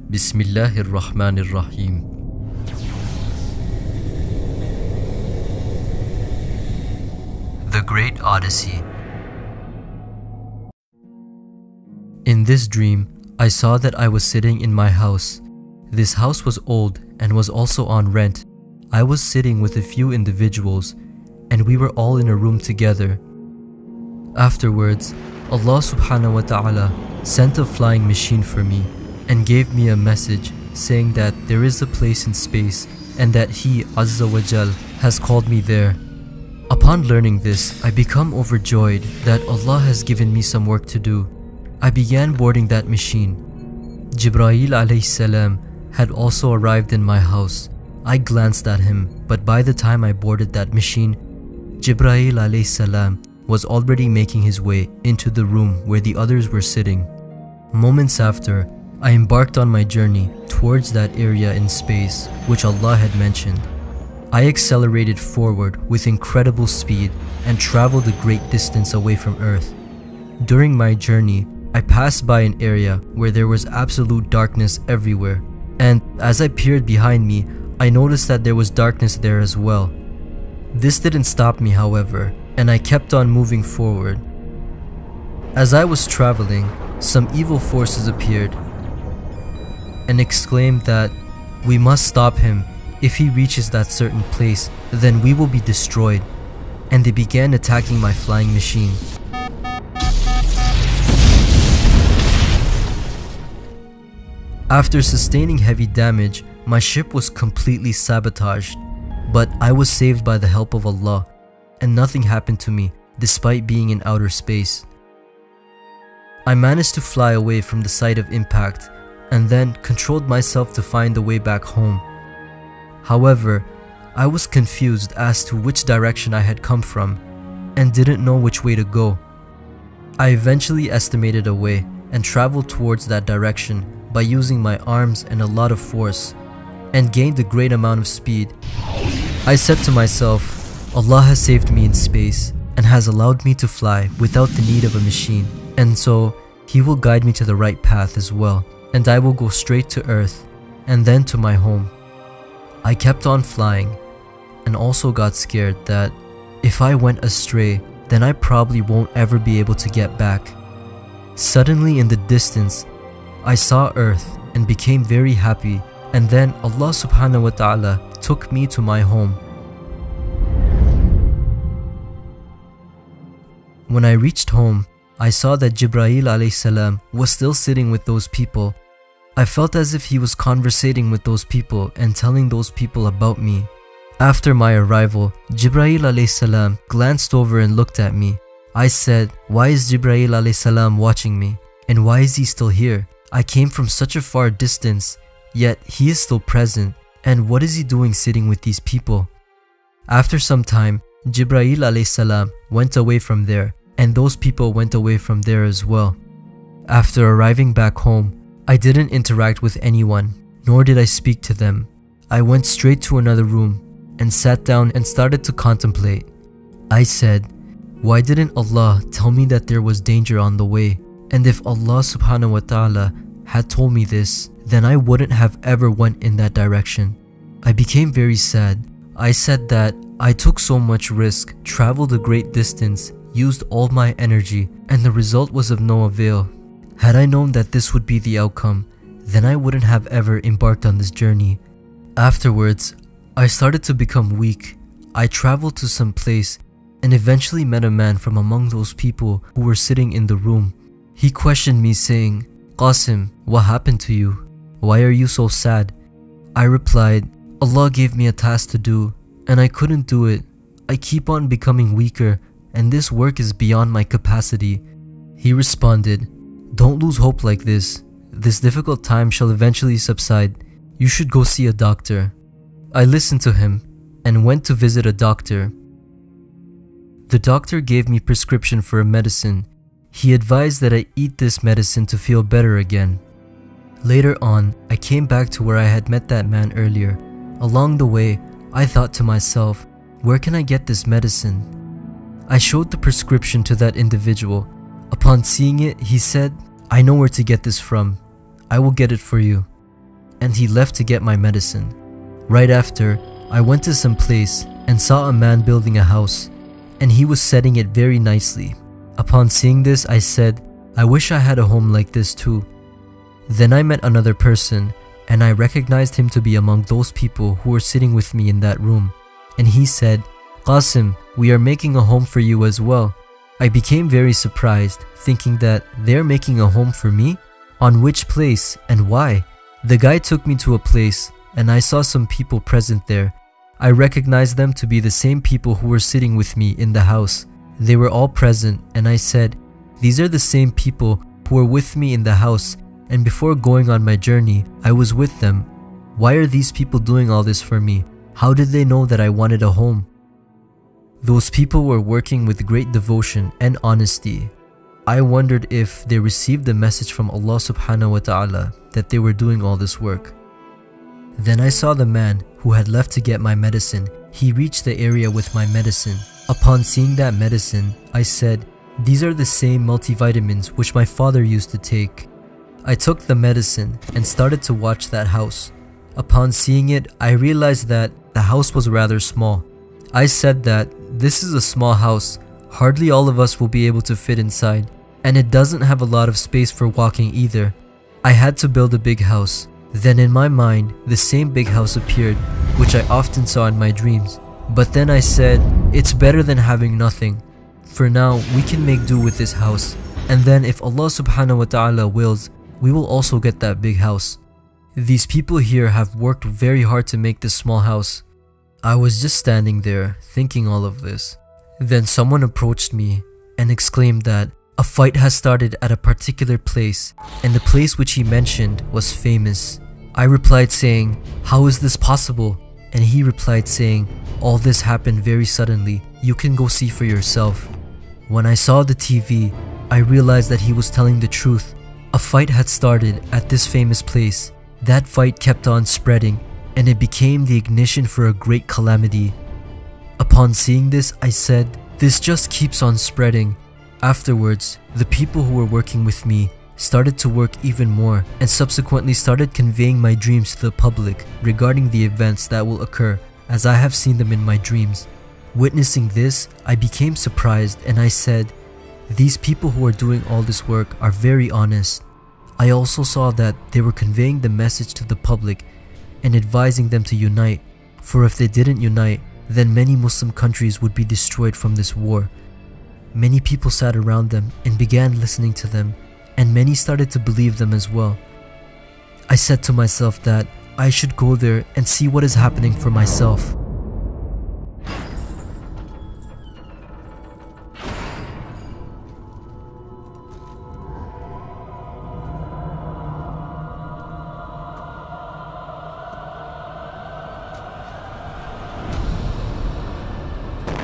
Bismillahir Rahmanir Rahim. The Great Odyssey. In this dream, I saw that I was sitting in my house. This house was old and was also on rent. I was sitting with a few individuals, and we were all in a room together. Afterwards, Allah subhanahu wa ta'ala sent a flying machine for me and gave me a message saying that there is a place in space and that He Azza wa Jal has called me there. Upon learning this, I become overjoyed that Allah has given me some work to do. I began boarding that machine. Jibreel alayhi salam had also arrived in my house. I glanced at him, but by the time I boarded that machine, Jibreel alayhi salam was already making his way into the room where the others were sitting. Moments after, I embarked on my journey towards that area in space which Allah had mentioned. I accelerated forward with incredible speed and traveled a great distance away from Earth. During my journey, I passed by an area where there was absolute darkness everywhere, and as I peered behind me, I noticed that there was darkness there as well. This didn't stop me, however, and I kept on moving forward. As I was traveling, some evil forces appeared and exclaimed that we must stop him. If he reaches that certain place, then we will be destroyed. And they began attacking my flying machine. After sustaining heavy damage, my ship was completely sabotaged. But I was saved by the help of Allah, and nothing happened to me despite being in outer space. I managed to fly away from the site of impact and then controlled myself to find a way back home. However, I was confused as to which direction I had come from and didn't know which way to go. I eventually estimated a way and traveled towards that direction by using my arms and a lot of force, and gained a great amount of speed. I said to myself, Allah has saved me in space and has allowed me to fly without the need of a machine, and so He will guide me to the right path as well, and I will go straight to Earth and then to my home. I kept on flying and also got scared that if I went astray, then I probably won't ever be able to get back. Suddenly in the distance, I saw Earth and became very happy, and then Allah subhanahu wa ta'ala took me to my home. When I reached home, I saw that Jibreel alayhi salam was still sitting with those people. I felt as if he was conversating with those people and telling those people about me. After my arrival, Jibreel alayhi salam glanced over and looked at me. I said, "Why is Jibreel alayhi salam watching me? And why is he still here? I came from such a far distance, yet he is still present. And what is he doing sitting with these people?" After some time, Jibreel alayhi salam went away from there, and those people went away from there as well. After arriving back home, I didn't interact with anyone, nor did I speak to them. I went straight to another room and sat down and started to contemplate. I said, "Why didn't Allah tell me that there was danger on the way? And if Allah subhanahu wa ta'ala had told me this, then I wouldn't have ever went in that direction." I became very sad. I said that I took so much risk, traveled a great distance, used all my energy, and the result was of no avail. Had I known that this would be the outcome, then I wouldn't have ever embarked on this journey. Afterwards, I started to become weak. I traveled to some place and eventually met a man from among those people who were sitting in the room. He questioned me saying, "Qasim, what happened to you? Why are you so sad?" I replied, "Allah gave me a task to do and I couldn't do it. I keep on becoming weaker and this work is beyond my capacity." He responded, "Don't lose hope like this. This difficult time shall eventually subside. You should go see a doctor." I listened to him and went to visit a doctor. The doctor gave me prescription for a medicine. He advised that I eat this medicine to feel better again. Later on, I came back to where I had met that man earlier. Along the way, I thought to myself, where can I get this medicine? I showed the prescription to that individual. Upon seeing it, he said, "I know where to get this from. I will get it for you." and he left to get my medicine. Right after, I went to some place and saw a man building a house, and he was setting it very nicely. Upon seeing this, I said, I wish I had a home like this too. Then I met another person, and I recognized him to be among those people who were sitting with me in that room. And he said, Qasim, we are making a home for you as well. I became very surprised, thinking that they're making a home for me? On which place and why? The guy took me to a place, and I saw some people present there. I recognized them to be the same people who were sitting with me in the house. They were all present, and I said, these are the same people who were with me in the house, and before going on my journey, I was with them. Why are these people doing all this for me? How did they know that I wanted a home? Those people were working with great devotion and honesty. I wondered if they received the message from Allah subhanahu wa ta'ala that they were doing all this work. Then I saw the man who had left to get my medicine. He reached the area with my medicine. Upon seeing that medicine, I said, these are the same multivitamins which my father used to take. I took the medicine and started to watch that house. Upon seeing it, I realized that the house was rather small. I said that this is a small house, hardly all of us will be able to fit inside, and it doesn't have a lot of space for walking either. I had to build a big house. Then in my mind, the same big house appeared, which I often saw in my dreams. But then I said, it's better than having nothing. For now, we can make do with this house, and then if Allah subhanahu wa ta'ala wills, we will also get that big house. These people here have worked very hard to make this small house. I was just standing there, thinking all of this. Then someone approached me and exclaimed that a fight has started at a particular place, and the place which he mentioned was famous. I replied saying, how is this possible? And he replied saying, all this happened very suddenly, you can go see for yourself. When I saw the TV, I realized that he was telling the truth. A fight had started at this famous place. That fight kept on spreading, and it became the ignition for a great calamity. Upon seeing this, I said, this just keeps on spreading. Afterwards, the people who were working with me started to work even more and subsequently started conveying my dreams to the public regarding the events that will occur as I have seen them in my dreams. Witnessing this, I became surprised and I said, these people who are doing all this work are very honest. I also saw that they were conveying the message to the public and advising them to unite, for if they didn't unite, then many Muslim countries would be destroyed from this war. Many people sat around them and began listening to them, and many started to believe them as well. I said to myself that I should go there and see what is happening for myself.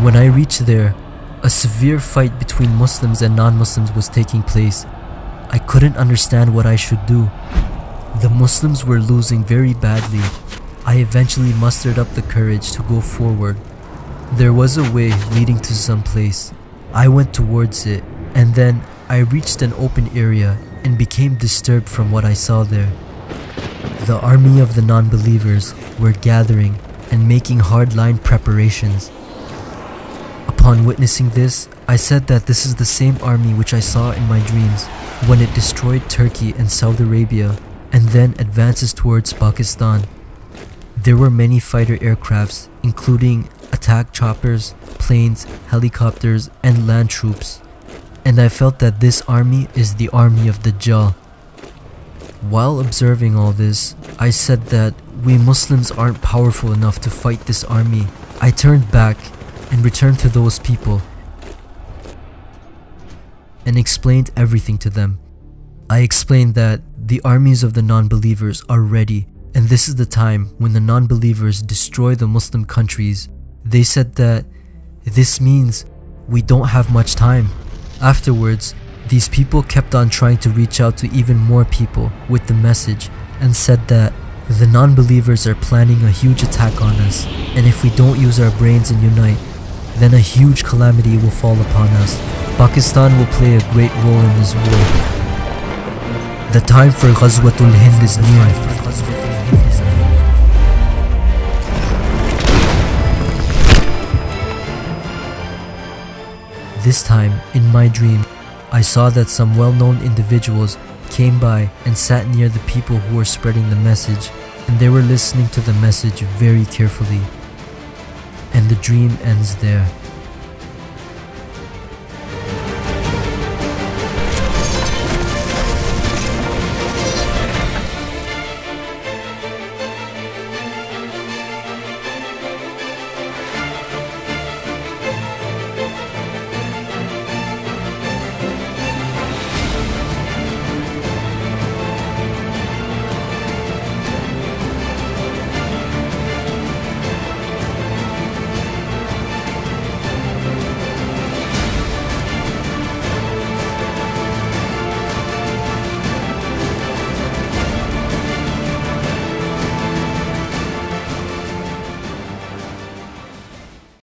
When I reached there, a severe fight between Muslims and non-Muslims was taking place. I couldn't understand what I should do. The Muslims were losing very badly. I eventually mustered up the courage to go forward. There was a way leading to some place. I went towards it, and then I reached an open area and became disturbed from what I saw there. The army of the non-believers were gathering and making hard-line preparations. Upon witnessing this, I said that this is the same army which I saw in my dreams when it destroyed Turkey and Saudi Arabia and then advances towards Pakistan. There were many fighter aircrafts, including attack choppers, planes, helicopters, and land troops. And I felt that this army is the army of Dajjal. While observing all this, I said that we Muslims aren't powerful enough to fight this army. I turned back and returned to those people and explained everything to them. I explained that the armies of the non-believers are ready, and this is the time when the non-believers destroy the Muslim countries. They said that this means we don't have much time. Afterwards, these people kept on trying to reach out to even more people with the message and said that the non-believers are planning a huge attack on us, and if we don't use our brains and unite, then a huge calamity will fall upon us. Pakistan will play a great role in this war. The time for Ghazwatul Hind is near. This time, in my dream, I saw that some well-known individuals came by and sat near the people who were spreading the message, and they were listening to the message very carefully. And the dream ends there.